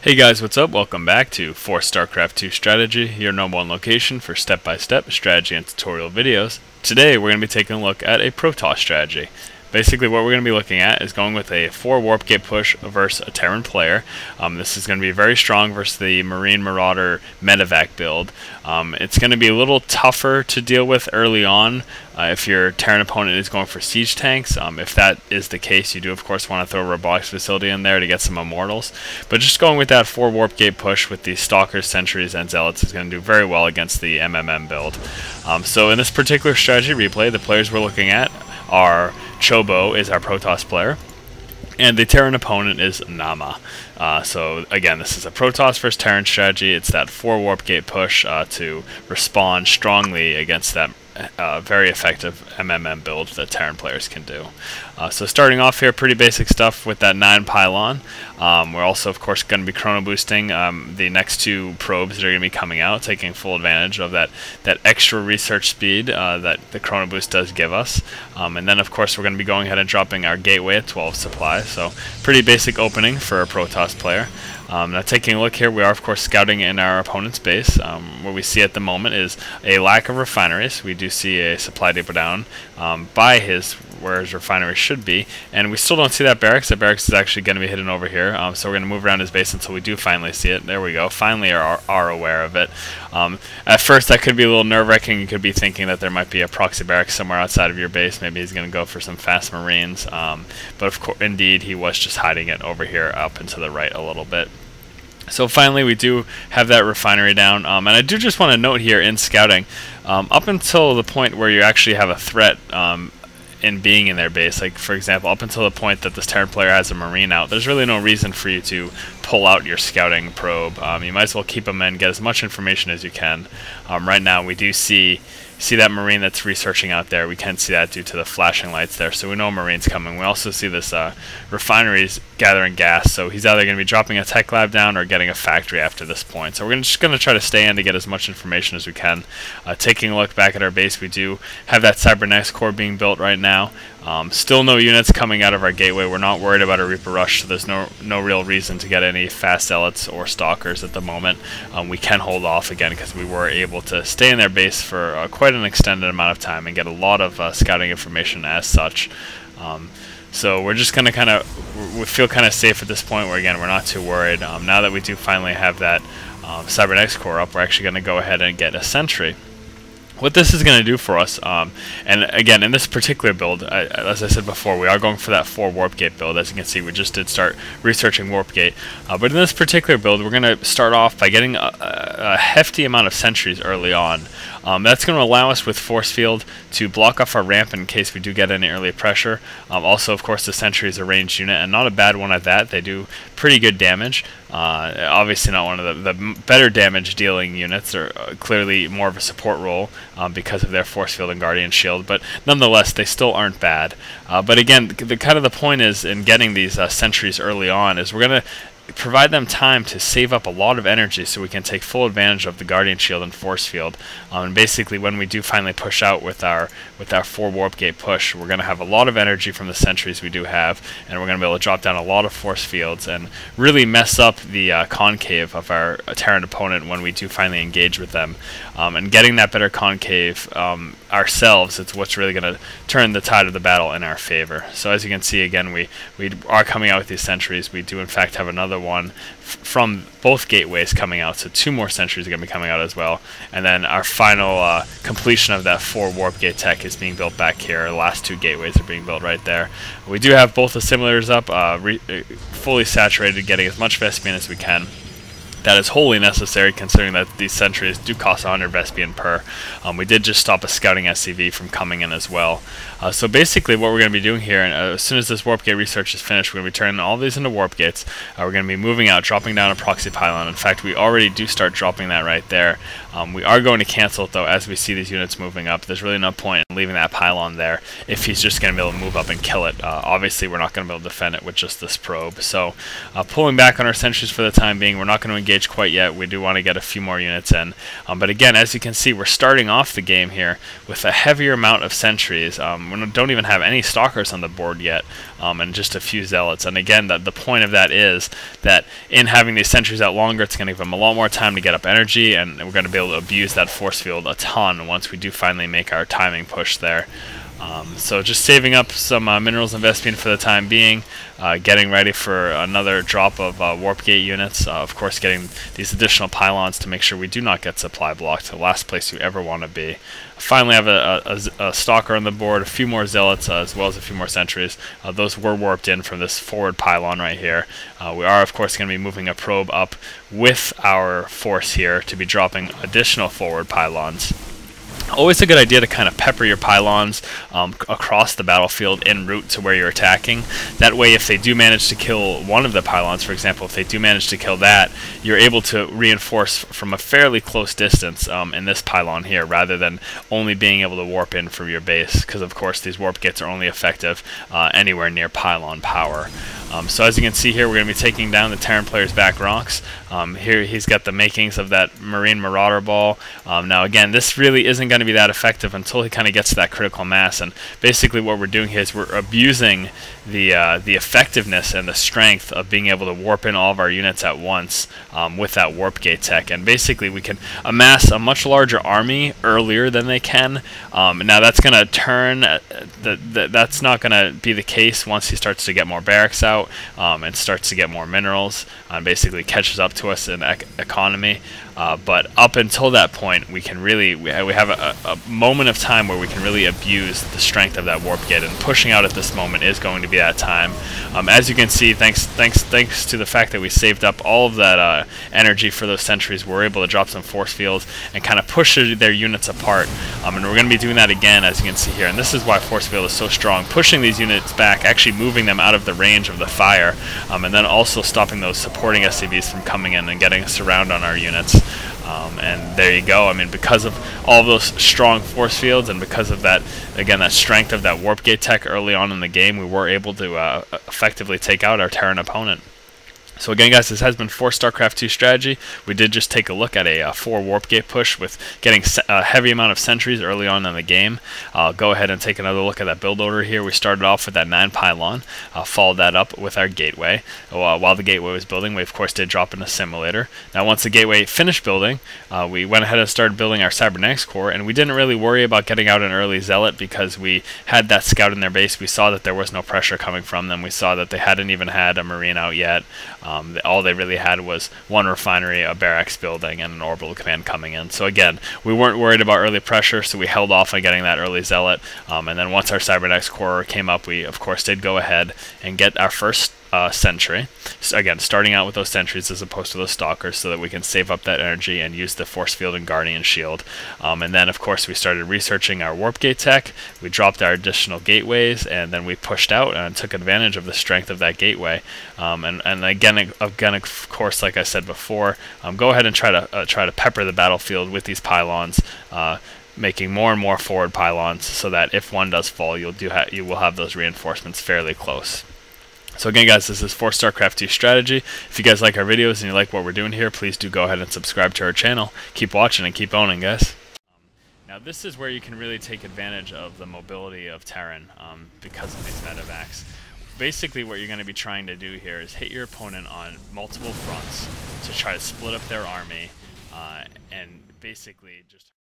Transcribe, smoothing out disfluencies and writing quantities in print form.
Hey guys, what's up? Welcome back to For StarCraft 2 Strategy, your number one location for step-by-step strategy and tutorial videos. Today we're going to be taking a look at a Protoss strategy. Basically what we're going to be looking at is going with a 4 Warpgate push versus a Terran player. This is going to be very strong versus the Marine Marauder Medevac build. It's going to be a little tougher to deal with early on if your Terran opponent is going for siege tanks. If that is the case, you do of course want to throw a robotics facility in there to get some immortals. But just going with that 4 Warpgate push with the Stalkers, Sentries, and Zealots is going to do very well against the MMM build. So in this particular strategy replay, the players we're looking at are Chobo is our Protoss player, and the Terran opponent is Nama. So again, this is a Protoss versus Terran strategy. It's that 4 Warpgate push to respond strongly against that very effective MMM build that Terran players can do. So starting off here, pretty basic stuff with that 9 Pylon. We're also of course going to be chrono boosting the next 2 probes that are going to be coming out, taking full advantage of that extra research speed that the chrono boost does give us. And then of course we're going to be going ahead and dropping our gateway at 12 supply. So pretty basic opening for a Protoss player. Now taking a look here, we are of course scouting in our opponent's base. What we see at the moment is a lack of refineries. We do see a supply depot down by where his refinery should be, and we still don't see that barracks. That barracks is actually going to be hidden over here, so we're going to move around his base until we do finally see it. There we go, finally are aware of it. At first that could be a little nerve-wracking. You could be thinking that there might be a proxy barracks somewhere outside of your base. Maybe he's going to go for some fast marines, but of course indeed he was just hiding it over here up and to the right a little bit. So finally we do have that refinery down, and I do just want to note here in scouting, up until the point where you actually have a threat in being in their base, like for example up until the point that this Terran player has a marine out, there's really no reason for you to pull out your scouting probe. You might as well keep them in, get as much information as you can. Right now we do see that marine that's researching out there. We can see that due to the flashing lights there, so we know a marine's coming. We also see this refinery's gathering gas, so he's either going to be dropping a tech lab down or getting a factory after this point. So we're just going to try to stay in to get as much information as we can. Taking a look back at our base, we do have that Cybernetics Core being built right now. Still no units coming out of our gateway. We're not worried about a Reaper rush, so there's no real reason to get any fast zealots or stalkers at the moment. We can hold off again because we were able to stay in their base for quite an extended amount of time and get a lot of scouting information as such. So we're just going to we feel kind of safe at this point where again we're not too worried. Now that we do finally have that Cybernetics Core up, we're actually going to go ahead and get a Sentry. What this is going to do for us, and again in this particular build, as I said before, we are going for that 4 Warpgate build. As you can see, we just did start researching Warpgate, but in this particular build we're going to start off by getting a hefty amount of Sentries early on. That's going to allow us with Force Field to block off our ramp in case we do get any early pressure. Also of course the Sentry is a ranged unit, and not a bad one at that. They do pretty good damage. Obviously not one of the better damage dealing units. They're clearly more of a support role because of their Force Field and Guardian Shield, but nonetheless they still aren't bad. But again, the point is in getting these Sentries early on is we're going to provide them time to save up a lot of energy so we can take full advantage of the Guardian Shield and Force Field. And basically when we do finally push out with our 4 Warpgate push, we're going to have a lot of energy from the Sentries we do have, and we're going to be able to drop down a lot of Force Fields and really mess up the concave of our Terran opponent when we do finally engage with them. And getting that better concave ourselves, it's what's really going to turn the tide of the battle in our favor. So as you can see, again, we are coming out with these Sentries. We do in fact have another one from both gateways coming out, so 2 more Sentries are going to be coming out as well. And then our final completion of that 4 Warpgate tech is being built back here. The last 2 gateways are being built right there. We do have both Assimilators up, fully saturated, getting as much Vespian as we can. That is wholly necessary considering that these Sentries do cost 100 Vespian per. We did just stop a scouting SCV from coming in as well. So basically what we're going to be doing here, and as soon as this WarpGate Research is finished, we're going to be turning all these into warp gates. We're going to be moving out, dropping down a proxy pylon. In fact, we already do start dropping that right there. We are going to cancel it though as we see these units moving up. There's really no point in leaving that pylon there if he's just going to be able to move up and kill it. Obviously we're not going to be able to defend it with just this probe. So pulling back on our Sentries for the time being, we're not going to engage engage quite yet. We do want to get a few more units in. But again, as you can see, we're starting off the game here with a heavier amount of sentries. We don't even have any stalkers on the board yet, and just a few zealots. And again, the point of that is that in having these sentries out longer, it's going to give them a lot more time to get up energy, and we're going to be able to abuse that force field a ton once we do finally make our timing push there. So just saving up some minerals and Vespene for the time being, getting ready for another drop of Warpgate units, of course getting these additional pylons to make sure we do not get supply blocked, the last place you ever want to be. Finally have a stalker on the board, a few more zealots, as well as a few more sentries. Those were warped in from this forward pylon right here. We are of course going to be moving a probe up with our force here to be dropping additional forward pylons. Always a good idea to kind of pepper your pylons across the battlefield en route to where you're attacking. That way, if they do manage to kill one of the pylons, for example, if they do manage to kill that, you're able to reinforce from a fairly close distance in this pylon here, rather than only being able to warp in from your base, because of course these warp gates are only effective anywhere near pylon power. So as you can see here, we're going to be taking down the Terran player's back rocks. Here he's got the makings of that Marine Marauder ball. Now again, this really isn't going to be that effective until he kind of gets to that critical mass, and basically what we're doing here is we're abusing the effectiveness and the strength of being able to warp in all of our units at once with that Warpgate tech, and basically we can amass a much larger army earlier than they can. Now that's going to turn, that's not going to be the case once he starts to get more barracks out and starts to get more minerals, and basically catches up to us in economy. But up until that point, we can really we have a moment of time where we can really abuse the strength of that warp gate, and pushing out at this moment is going to be that time. As you can see, thanks to the fact that we saved up all of that energy for those sentries, we're able to drop some force fields and kind of push their units apart. And we're going to be doing that again, as you can see here. And this is why force field is so strong, pushing these units back, actually moving them out of the range of the fire, and then also stopping those supporting SCVs from coming in and getting a surround on our units. And there you go. I mean, because of all of those strong force fields, and because of that, again, that strength of that Warpgate tech early on in the game, we were able to effectively take out our Terran opponent. So again, guys, this has been 4 StarCraft 2 strategy. We did just take a look at a 4 Warpgate push with getting a heavy amount of sentries early on in the game. I'll go ahead and take another look at that build order here. We started off with that 9 pylon, followed that up with our gateway. While the gateway was building, we of course did drop an Assimilator. Now once the gateway finished building, we went ahead and started building our Cybernetics Core, and we didn't really worry about getting out an early Zealot because we had that scout in their base. We saw that there was no pressure coming from them. We saw that they hadn't even had a Marine out yet. All they really had was one refinery, a barracks building, and an orbital command coming in. So again, we weren't worried about early pressure, so we held off on getting that early Zealot. And then once our Cybernetics Core came up, we of course did go ahead and get our first Sentry. So again, starting out with those sentries as opposed to those stalkers, so that we can save up that energy and use the force field and guardian shield. And then of course we started researching our Warpgate tech. We dropped our additional gateways, and then we pushed out and took advantage of the strength of that gateway. And again, of course, like I said before, go ahead and try to pepper the battlefield with these pylons. Making more and more forward pylons, so that if one does fall, you will have those reinforcements fairly close. So again, guys, this is 4 StarCraft 2 strategy. If you guys like our videos and you like what we're doing here, please do go ahead and subscribe to our channel. Keep watching and keep owning, guys. Now this is where you can really take advantage of the mobility of Terran because of these medevacs. Basically what you're going to be trying to do here is hit your opponent on multiple fronts to try to split up their army and basically just